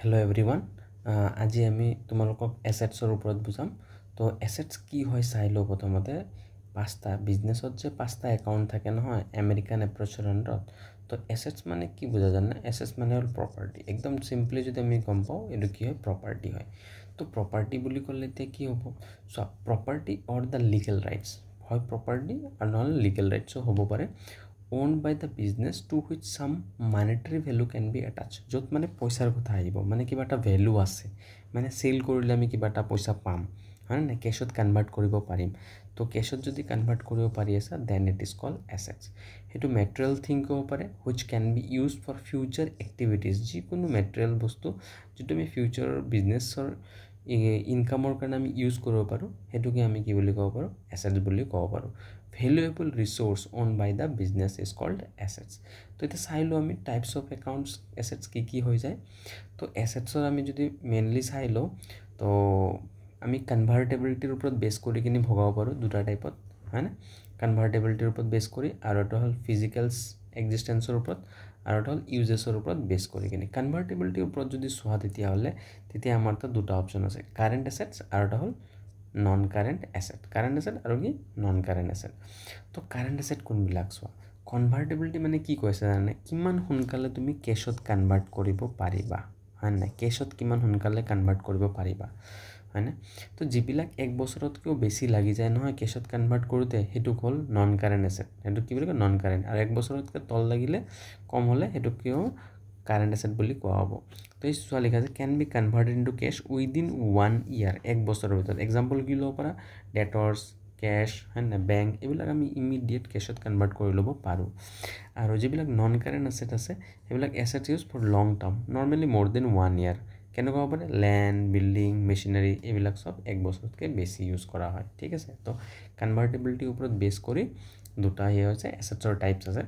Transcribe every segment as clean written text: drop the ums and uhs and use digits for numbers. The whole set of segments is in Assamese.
Hello everyone. আজি আমি তোমালোকক এসেটছৰ ওপৰত বুজাম তো এসেটছ কি হয় চাই লও প্ৰথমতে পাঁচটা বিজনেছত যে পাঁচটা একাউণ্ট থাকে নহয় আমেৰিকান এপ্ৰ'চৰ আণ্ডাৰত তো এসেটছ মানে কি বুজা জানা এসেটছ মানে হ'ল প্ৰপাৰ্টি একদম সিম্পলি যদি আমি গম পাওঁ এইটো কি হয় প্ৰপাৰ্টি হয় তো প্ৰপাৰ্টি বুলি ক'লে এতিয়া কি হ'ব so property or the legal rights হয় প্ৰপাৰ্টি আৰু নহ'লে লিগেল ৰাইটছো হ'ব পাৰে owned by the business to which some monetary value can be attached য'ত মানে পইচাৰ কথা আহিব মানে কিবা এটা ভ্যালু আছে মানে সেল কৰিলে আমি কিবা এটা পইচা পাম হয় না কেশত কনভাৰ্ট কৰিব পাৰিম তো কেশত যদি কনভাৰ্ট কৰিব পাৰি আছে দেন ইট ইজ কল্ড এসেটছ হেতু ম্যাটেৰিয়েল থিং হ'ব পাৰে which can be used for future activities যিকোনো ম্যাটেৰিয়েল বস্তু যেটো আমি ফিউচাৰৰ বিজনেছৰ ইনকামৰ কাৰণে আমি ইউজ কৰিব পাৰো হেতুকে আমি কি বুলি ক'ব পাৰো এসেটছ বুলি ক'ব পাৰো valuable resource owned by the business is called assets তো এটা চাইলো আমি টাইপস অফ একাউন্টস assets কি হৈ যায় তো assetsৰ আমি যদি মেইনলি চাইলো তো আমি কনভাৰ্টেবিলিটিৰ ওপৰত বেস কৰি কিনি ভগাব পাৰো দুটা টাইপত হয় না কনভাৰ্টেবিলিটিৰ ওপৰত বেস কৰি আৰু এটা হল ফিজিক্যালস এক্সিস্টেন্সৰ ওপৰত আৰু এটা হল ইউজেছৰ ওপৰত বেস কৰি কিনি কনভাৰ্টেবিলিটিৰ ওপৰত যদি সোৱা তেতিয়া আমাৰ তা দুটা অপচন আছে কাৰেন্ট এসেটস আৰু এটা হল নন কাৰেন্ট এসেট আৰু কি নন কাৰেন্ট এসেট তো কাৰেন্ট এসেট কোনবিলাক সোৱা কনভাৰ্টেবিলিটি মানে কি কৈছে জানে কিমান সোনকালে তুমি কেশত কনভাৰ্ট কৰিব পাৰিবা হয় না কেশত কিমান সোনকালে কনভাৰ্ট কৰিব পাৰিবা হয় না তো যিবিলাক এক বছৰতকৈ বেছি লাগি যায় নহয় কেশত কনভাৰ্ট কৰোতে হেতু হল নন কাৰেন্ট এসেট হেতু কি বুলি কয় নন কাৰেন্ট আৰু এক বছৰতকৈ তল লাগিলে কম হলে হেতু কিও কাৰেন্ট এসেট বুলি কোৱা হ'ব তো এই সোৱা লিখা আছে can be converted into cash within 1 ইয়াৰ এক বছৰৰ ভিতৰত এক্সাম্পল কি লব পাৰা ডেটৰ্স ক্যাশ হয় না ব্যাংক এবিলাক আমি ইমিডিয়েট ক্যাশত কনভাৰ্ট কৰি লব পাৰো আৰু যিবিলাক নন কাৰেন্ট এসেট আছে এবিলাক asset use for long term normally more than 1 ইয়াৰ কেনেকুৱা হ'ব পাৰে ল্যান্ড বিল্ডিং মেশিনাৰী এবিলাক সব এক বছৰতকৈ বেছি ইউজ কৰা হয় ঠিক আছে তো কনভাৰ্টেবিলিটি ওপৰত বেস কৰি দুটা হে হৈছে এসেটছৰ টাইপস আছে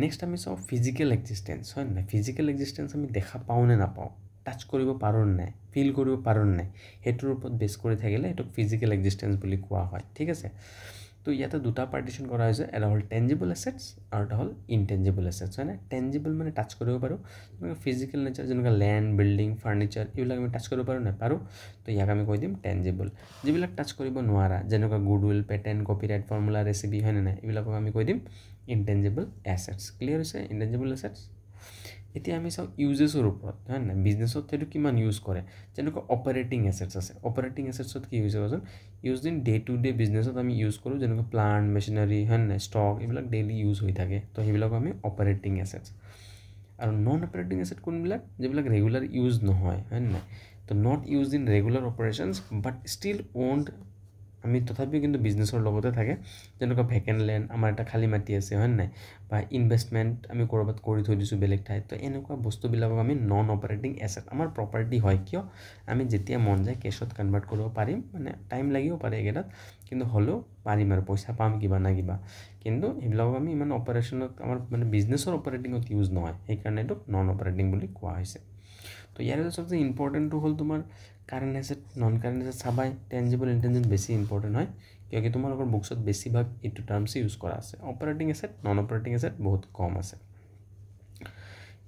নেক্সট আমি চাও ফিজিক্যাল এক্সিস্টেন্স হয় না ফিজিক্যাল এক্সিস্টেন্স আমি দেখা পাও নে নাপাও টাচ কৰিব পাৰো নে ফিল কৰিব পাৰো নে হেতুৰ ওপৰত বেস কৰি থাকিলে এটো ফিজিক্যাল এক্সিস্টেন্স বুলি কোৱা হয় ঠিক আছে তো ইয়াতে দুটা পাৰ্টিশন কৰা হৈছে এটা হল টেনজিবল এসেটস আৰু এটা হল ইনটেনজিবল এসেটস হয় না টেনজিবল মানে টাচ কৰিব পাৰো ফিজিক্যাল নেচাৰ যেনেকা ল্যান্ড বিল্ডিং ফাৰ্নিচাৰ এইবিলাক আমি টাচ কৰিব পাৰো না পাৰো তো ইয়াক আমি কৈ দিম টেনজিবল যিবিলাক টাচ কৰিব নোৱাৰা যেনেকা goodwill patent copyright formula recipe হয় না এইবিলাকক আমি কৈ দিম ইনটেনজিবল এসেটস ক্লিয়াৰ হৈছে ইনটেনজিবল এসেটস এতিয়া আমি চাও ইউজেছৰ ওপৰত হয় না বিজনেছত হেতু কিমান ইউজ কৰে যেনেকা অপাৰেটিং এসেটস আছে অপাৰেটিং এসেটছত কি হৈছে কজন use in day to day বিজনেছত আমি ইউজ কৰো যেনেকা প্লান্ট মেশিনাৰী হয় না ষ্টক এইবিলাক ডেইলি ইউজ হৈ থাকে তো সেইবিলাক আমি অপাৰেটিং এসেটস আৰু নন অপাৰেটিং এসেট কোনবিলাক যেবিলাক ৰেগুলাৰ ইউজ নহয় হয় না তো not use in regular operations but still owned আমি তথাপিও কিন্তু বিজনেছৰ লগতে থাকে যেনেকা ভেকেন্ট ল্যান্ড আমাৰ এটা খালি মাটি আছে হয় নাই বা ইনভেষ্টমেন্ট আমি কৰবাত কৰি থৈ দিছো বেলেগ ঠাইত তো এনেকুৱা বস্তুবিলাকক আমি নন অপাৰেটিং এসেট আমাৰ প্ৰপাৰ্টি হয় কিয় আমি যেতিয়া মন যায় কেশত কনভাৰ্ট কৰিব পাৰিম মানে টাইম লাগিব পাৰে একেটাত কিন্তু হলো পাৰিম আৰু পইচা পাম কিবা না কিবা কিন্তু এইবিলাকক আমি ইমান অপাৰেশনত আমাৰ মানে বিজনেছৰ অপাৰেটিংত ইউজ নহয় সেই কাৰণে এটো নন অপাৰেটিং বুলি কোৱা হৈছে তো ইয়াৰ সবচেয়ে ইম্পৰ্টেন্ট হল তোমাৰ current asset non current asset সবাই টেনজিবল ইনটেনজিবল বেছি ইম্পৰ্টেন্ট হয় কিয়কি তোমালোকৰ বুকছত বেছিভাগ এইটো টাৰ্মছ ইউজ কৰা আছে operating asset non operating asset বহুত কম আছে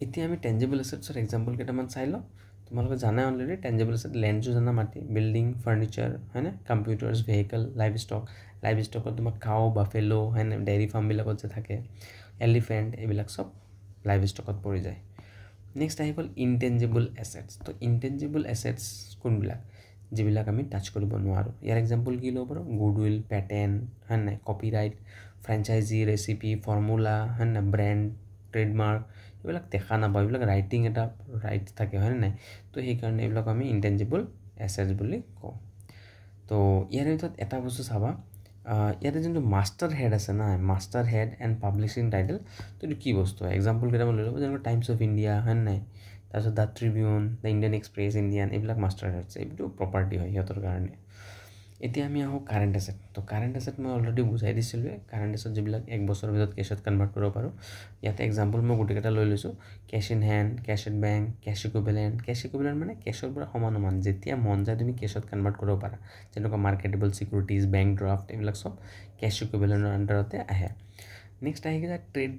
এতিয়া আমি টেনজিবল এসেটছৰ এক্সাম্পল কেইটামান চাই লওঁ তোমালোকে জানা অলৰেডি টেনজিবল এসেট ল্যান্ড জানা মাটি বিল্ডিং ফাৰ্নিচাৰ হয় না কম্পিউটাৰছ ভেহিকল লাইভ ষ্টকত তোমাৰ কাউ বাফেলো হয় না ডেইৰী ফাৰ্ম বিলাকত যে থাকে এলিফেন্ট এইবিলাক সব লাইভ ষ্টকত পৰি যায় নেক্সট আহি গল ইনটেনজিবল এসেটস তো ইনটেনজিবল এসেটস কোনবিলাক যিবিলাক আমি টাচ কৰিব নোৱাৰো ইয়াৰ এক্সাম্পল কি লব পাৰো গুডউইল পেটেন্ট হয় না কপিৰাইট ফ্ৰেঞ্চাইজি ৰেচিপি ফৰ্মুলা হয় না ব্ৰ্যান্ড ট্ৰেডমাৰ্ক এইবিলাক দেখা নাপায় এইবিলাক ৰাইটিং এটা ৰাইট থাকে হয় না তো সেই কাৰণে এইবিলাক আমি ইনটেনজিবল এসেটস বুলি কওঁ তো ইয়াৰ ভিতৰত এটা বস্তু চাবা ইয়াতে যোনটো মাষ্টাৰ হেড আছে না master head and publishing title তো এইটো কি বস্তু এক্সাম্পল কেইটামান লৈ ল'ব যেনেকৈ টাইমছ অফ ইণ্ডিয়া হয় নাই তাৰপিছত the Tribune the Indian express Indian এইবিলাক মাষ্টাৰ হেডছ এইটো প্ৰপাৰ্টি হয় সিহঁতৰ কাৰণে এতিয়া আমি আহোঁ কাৰেণ্ট এসেট তো কাৰেণ্ট এসেট মই অলৰেডি বুজাই দিছিলোঁ কাৰেণ্ট এসেট যিবিলাক এক বছৰৰ ভিতৰত কেশত কনভাৰ্ট কৰিব পাৰোঁ ইয়াতে এক্সাম্পল মই গোটেইকেইটা লৈ লৈছোঁ cash in hand cash at bank cash equivalent মানে কেশৰ পৰা সমান যেতিয়া মন যায় তুমি কেশত কনভাৰ্ট কৰিব পাৰা যেনেকুৱা মাৰ্কেটেবল সিকিউৰিটিজ বেংক ড্ৰাফ্ট এইবিলাক সব কেশ ইকুইভেলেণ্টৰ আণ্ডাৰতে আহে নেক্সট আহি যায় ট্ৰেড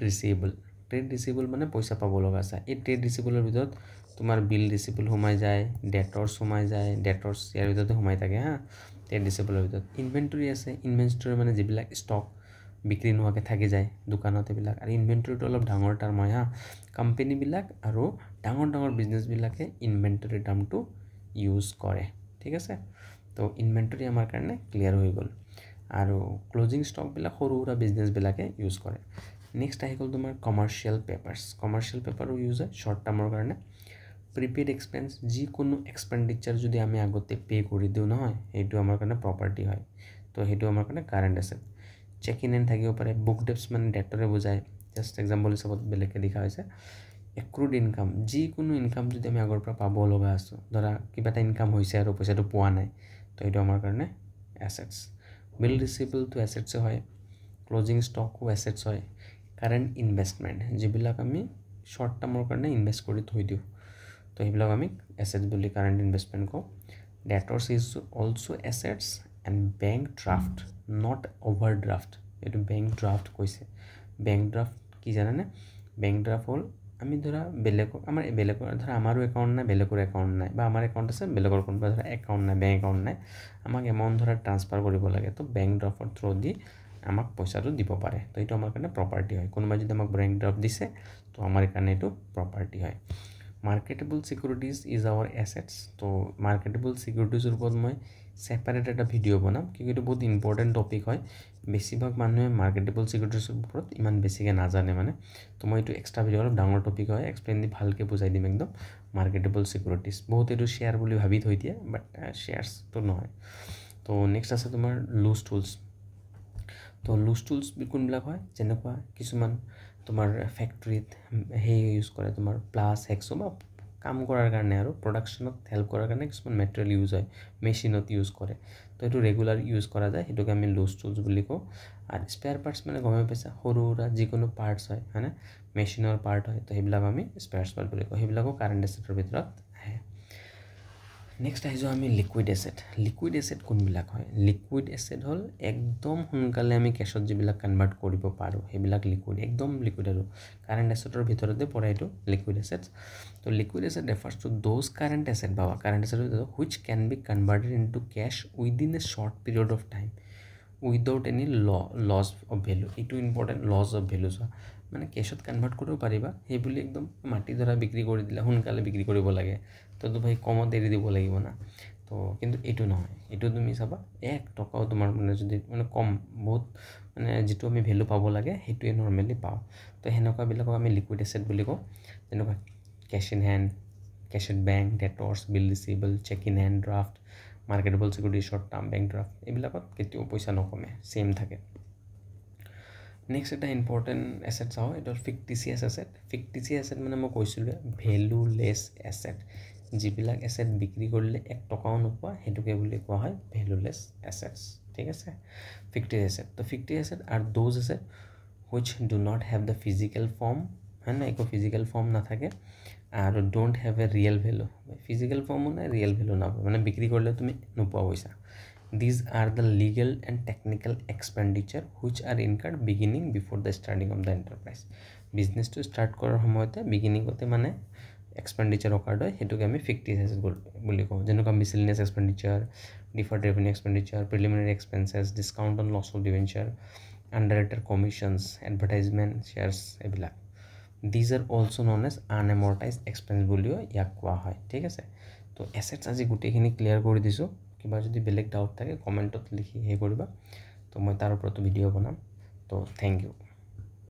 ৰিচিভেবল মানে পইচা পাব লগা আছে এই ট্ৰেড ৰিচিভেবলৰ ভিতৰত তোমাৰ বিল ৰিচিপল সোমাই যায়, ডেটৰ্ছ সোমাই যায়, ডেটৰ্ছ ইয়াৰ ভিতৰতে সোমাই থাকে হা, ট্ৰেড ৰিচিপলৰ ভিতৰত। ইনভেণ্টৰী আছে, ইনভেণ্টৰী মানে যিবিলাক ষ্টক বিক্ৰী নোহোৱাকৈ থাকি যায় দোকানত এইবিলাক। আৰু ইনভেণ্টৰীটো অলপ ডাঙৰ টাৰ্ম হয় হা, কোম্পেনীবিলাক আৰু ডাঙৰ ডাঙৰ বিজনেছবিলাকে ইনভেণ্টৰীৰ টাৰ্মটো ইউজ কৰে, ঠিক আছে। তো ইনভেণ্টৰী আমাৰ কাৰণে ক্লিয়াৰ হৈ গ'ল। আৰু ক্লজিং ষ্টকবিলাক সৰু সুৰা বিজনেছবিলাকে ইউজ কৰে। নেক্সট আহি গ'ল তোমাৰ কমাৰ্চিয়েল পেপাৰ্ছ। কমাৰ্চিয়েল পেপাৰো ইউজ হয় শ্বৰ্ট টাৰ্মৰ কাৰণে। প্ৰিপেইড এক্সপেন্স, যিকোনো এক্সপেণ্ডিচাৰ যদি আমি আগতে পে' কৰি দিওঁ নহয়, সেইটো আমাৰ কাৰণে প্ৰপাৰ্টি হয়। তো সেইটো আমাৰ কাৰণে current asset. Check in and থাকিব পাৰে। বুক ডেপছ মানে ডেটৰে বুজায়, জাষ্ট এক্সাম্পল হিচাপত বেলেগকৈ লিখা হৈছে। এক্ৰুড ইনকাম, যিকোনো ইনকাম যদি আমি আগৰ পৰা পাব লগা আছোঁ, ধৰা কিবা এটা ইনকাম হৈছে আৰু পইচাটো পোৱা নাই, তো সেইটো আমাৰ কাৰণে এছেটছ। বিল ৰিচিপলটো এছেটছে হয়। ক্লজিং ষ্টকো এছেটছ হয়। কাৰেণ্ট ইনভেষ্টমেণ্ট, যিবিলাক আমি শ্বৰ্ট টাৰ্মৰ কাৰণে ইনভেষ্ট কৰি থৈ দিওঁ, তো সেইবিলাক আমি এছেটছ বুলি কাৰেণ্ট ইনভেষ্টমেণ্ট কওঁ। Debtors is also' assets and bank draft, not overdraft. এইটো বেংক ড্ৰাফ্ট কৈছে। বেংক ড্ৰাফ্ট কি জানানে? বেংক ড্ৰাফ্ট হ'ল আমি ধৰা বেলেগক, আমাৰ বেলেগৰ ধৰা আমাৰো একাউণ্ট নাই, বেলেগৰ একাউণ্ট নাই, বা আমাৰ একাউণ্ট আছে বেলেগৰ কোনোবা ধৰা একাউণ্ট নাই, বেংক একাউণ্ট নাই, আমাক এমাউণ্ট ধৰা ট্ৰান্সফাৰ কৰিব লাগে, তো বেংক ড্ৰাফ্টৰ থ্ৰু দি আমাক পইচাটো দিব পাৰে। তো এইটো আমাৰ কাৰণে প্ৰপাৰ্টি হয়। কোনোবাই যদি আমাক বেংক ড্ৰাফ্ট দিছে, তো আমাৰ কাৰণে এইটো প্ৰপাৰ্টি হয়। মাৰ্কেটেবল ছিকিউৰিটিজ ইজ আৱাৰ এছেটছ। তো মাৰ্কেটেবল ছিকিউৰিটিজৰ ওপৰত মই ছেপাৰেট এটা ভিডিঅ' বনাম, কিন্তু এইটো বহুত ইম্পৰ্টেণ্ট টপিক হয়। বেছিভাগ মানুহে মাৰ্কেটেবল ছিকিউৰিটিজৰ ওপৰত ইমান বেছিকৈ নাজানে মানে। তো মই এইটো এক্সট্ৰা ভিডিঅ' অলপ ডাঙৰ টপিক হয়, এক্সপ্লেইন দি ভালকৈ বুজাই দিম একদম। মাৰ্কেটেবল ছিকিউৰিটিজ বহুত এইটো শ্বেয়াৰ বুলি ভাবি থৈ দিয়ে, বাট শ্বেয়াৰ্ছটো নহয়। তো নেক্সট আছে তোমাৰ লুজ টুলছ। তো লুজ টুলছ কোনবিলাক হয়? যেনেকুৱা কিছুমান তোমাৰ ফেক্টৰীত সেই ইউজ কৰে, তোমাৰ প্লাছ হেক্সো বা কাম কৰাৰ কাৰণে আৰু প্ৰডাকশ্যনত হেল্প কৰাৰ কাৰণে কিছুমান মেটেৰিয়েল ইউজ হয়, মেচিনত ইউজ কৰে। তো সেইটো ৰেগুলাৰ ইউজ কৰা যায়, সেইটোকে আমি লুজ টুলছ বুলি কওঁ। আৰু স্পেয়াৰ পাৰ্টছ মানে গমে পাইছা, সৰু সুৰা যিকোনো পাৰ্টছ হয়, হয়নে? মেচিনৰ পাৰ্ট হয়, তো সেইবিলাক আমি স্পেয়াৰ পাৰ্ট বুলি কওঁ। সেইবিলাকো কাৰেণ্ট এছেটৰ ভিতৰত আহে। নেক্সট আহিছোঁ আমি লিকুইড এছেট। লিকুইড এছেট কোনবিলাক হয়? লিকুইড এছেট হ'ল একদম সোনকালে আমি কেছত যিবিলাক কনভাৰ্ট কৰিব পাৰোঁ, সেইবিলাক লিকুইড, একদম লিকুইড আৰু কাৰেণ্ট এছেটৰ ভিতৰতে পৰে এইটো লিকুইড এছেটছ। তো liquid asset refers to those current asset বা current asset which can be converted into cash within a short period of time without any loss of value. এইটো ইম্পৰ্টেণ্ট, লছ অফ ভেলু। চোৱা মানে কেছত কনভাৰ্ট কৰিব পাৰিবা, সেই বুলি একদম মাটি ধৰা বিক্ৰী কৰি দিলা, সোনকালে বিক্ৰী কৰিব লাগে, তো ভাই কমত এৰি দিব লাগিব না। তো কিন্তু এইটো নহয়, এইটো তুমি চাবা 1 টকাও তোমাৰ মানে যদি মানে কম, বহুত মানে যিটো আমি ভেলু পাব লাগে সেইটোৱে নৰ্মেলি পাওঁ। তো সেনেকুৱাবিলাকক আমি লিকুইড এছেট বুলি কওঁ। যেনেকুৱা cash in hand, cash at bank, debtors, bill receivable, cheque in hand, draft, marketable security, short term, bank draft, এইবিলাকত কেতিয়াও পইচা নকমে, ছেইম থাকে। নেক্সট এটা ইম্পৰ্টেণ্ট এছেট চাওঁ, এইটো হ'ল ফিক্টিচিয়াছ এছেট। ফিক্টিচিয়াছ এছেট মানে মই কৈছিলোঁ ভেলুলেছ এছেট। যিবিলাক এছেট বিক্ৰী কৰিলে 1 টকাও নোপোৱা, সেইটোকে বুলি কোৱা হয় ভেলুলেছ এছেটছ, ঠিক আছে। Fictitious asset. তো fictitious asset are those asset which do not have the physical form, হয় না, একো ফিজিকেল ফৰ্ম নাথাকে, আৰু don't have a real value. Physical ফৰ্মো নাই, ৰিয়েল ভেলু নাপায়, মানে বিক্ৰী কৰিলে তুমি নোপোৱা পইচা। These are the legal and technical expenditure which are incurred beginning before the starting of the enterprise. Business to start কৰাৰ সময়তে বিগিনিঙতে মানে এক্সপেণ্ডিচাৰ অকাৰ্ড হয়, সেইটোকে আমি ফিক্টিচিয়াছ বুলি কওঁ। যেনেকুৱা miscellaneous expenditure, deferred revenue expenditure, preliminary expenses, discount on loss of debenture, underwriter commissions, advertisement, shares, এইবিলাক। These are also' known as unamortise expense বুলিও ইয়াক কোৱা হয়, ঠিক আছে। তো এছেটছ আজি গোটেইখিনি ক্লিয়াৰ কৰি দিছোঁ। কিবা যদি বেলেগ ডাউট থাকে কমেণ্টত লিখি কৰিবা, তো মই তাৰ ওপৰতো ভিডিঅ' বনাম। তো থেংক ইউ।